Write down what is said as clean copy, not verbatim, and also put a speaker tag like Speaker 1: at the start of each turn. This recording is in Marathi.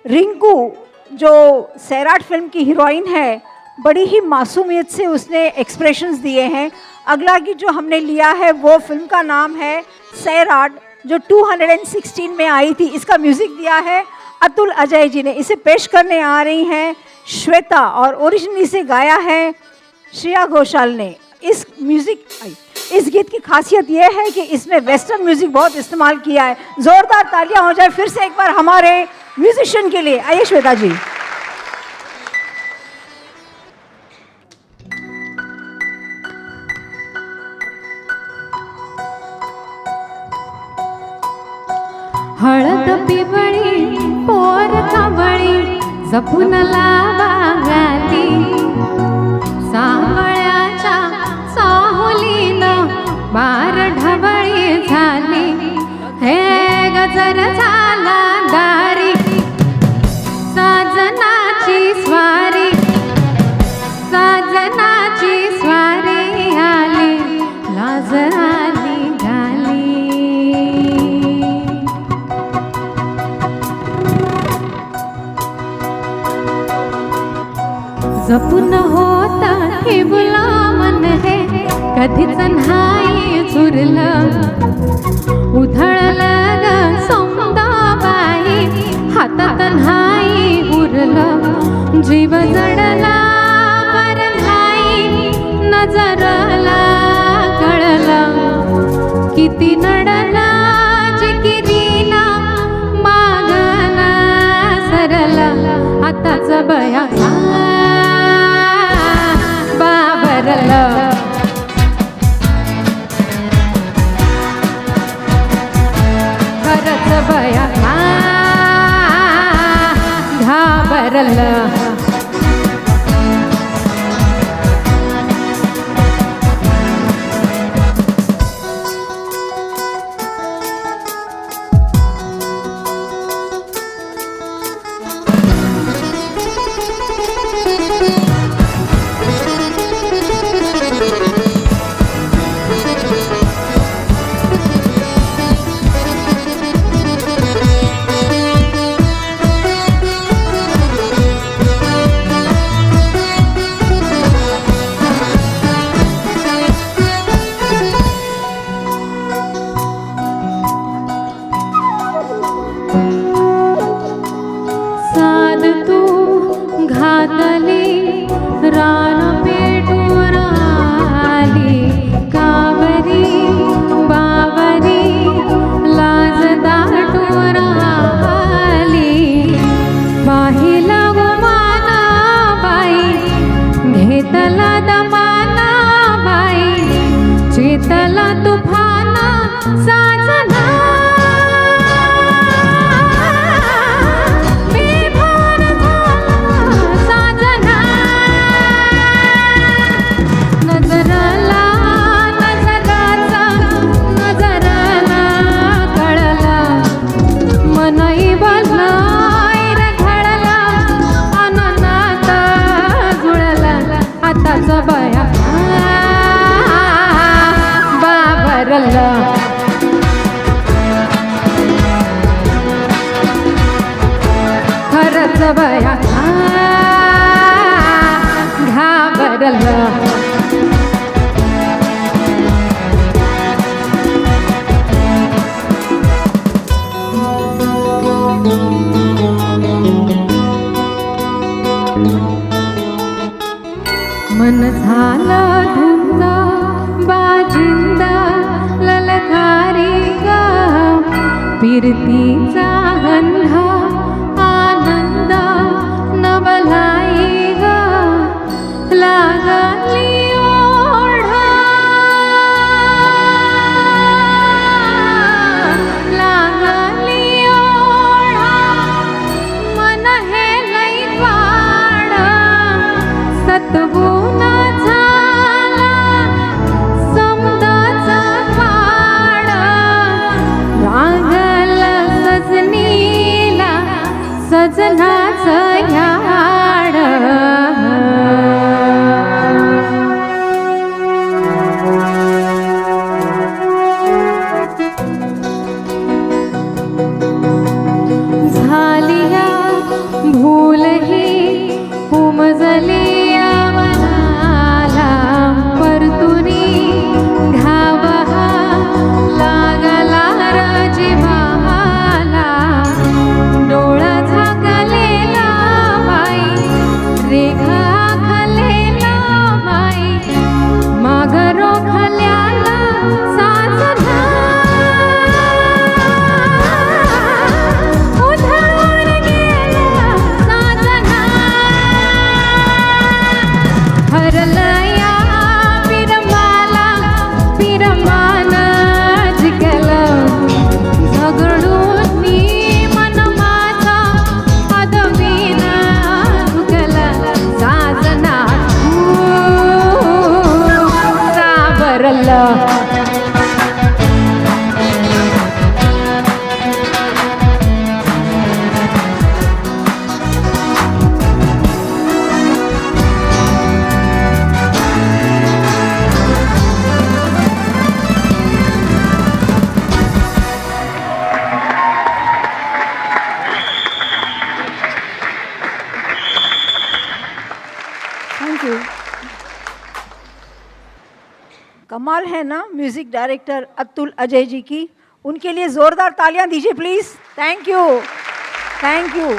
Speaker 1: रिंकू जो सैराट फिल्म की हीरोइन है, बड़ी ही मासूमियत से उसने एक्सप्रेशंस दिए हैं। अगला गीत जो हमने लिया है वो फिल्म का नाम है सैराट, जो 216 में आई थी। इसका म्यूज़िक दिया है अतुल अजय जी ने। इसे पेश करने आ रही हैं श्वेता और ओरिजिनली से गाया है श्रेया घोषाल ने। इस गीत की खासियत यह है कि इसमें वेस्टर्न म्यूजिक बहुत इस्तेमाल किया है। जोरदार तालियां हो जाए फिर से एक बार हमारे म्यूजिशियन के लिए। आइए श्वेता जी।
Speaker 2: हळद पिवळी पोर कावळी जपून लावा गाली, सावळ्याच्या साहुलीनं बार ढवळी झाली, हे गजर झाला दारी साजनाची स्वारी, साजनाची स्वारी आली, लाज आली गाली। जपून होता हे गुलामन हे कधीच नाही चुरलं, उधळलं ग सौंदाबाई हातात नाही उरलं, जीव जडला पर नाही नजरला कळलं, किती नडला जिकिरीना मागला सरला, आताच बया बाबरलं, खरंच बया घाबरलं। रान पेटून आली कावरी बावरी, लाज दाटून आली, पाहिला गुमाना बाई घेतला दमाना बाई, चेतला तुफाना साजना, बया बाबरलं, खरंच बया घाबरलं। मन झालं धुंद बाजिंद ललकारी ग, फिरतीचा गंध आनंद नवलाई ग, लागली ओढा लागली ओढा, मन हे लई वाड सतगुण झाला समदाचा वाड, लागल सजनीला सजनाचं याड, झालिया
Speaker 1: कमाल है ना म्यूजिक डायरेक्टर अतुल अजय जी की. उनके लिए जोरदार तालियां दीजिए प्लीज. Thank you.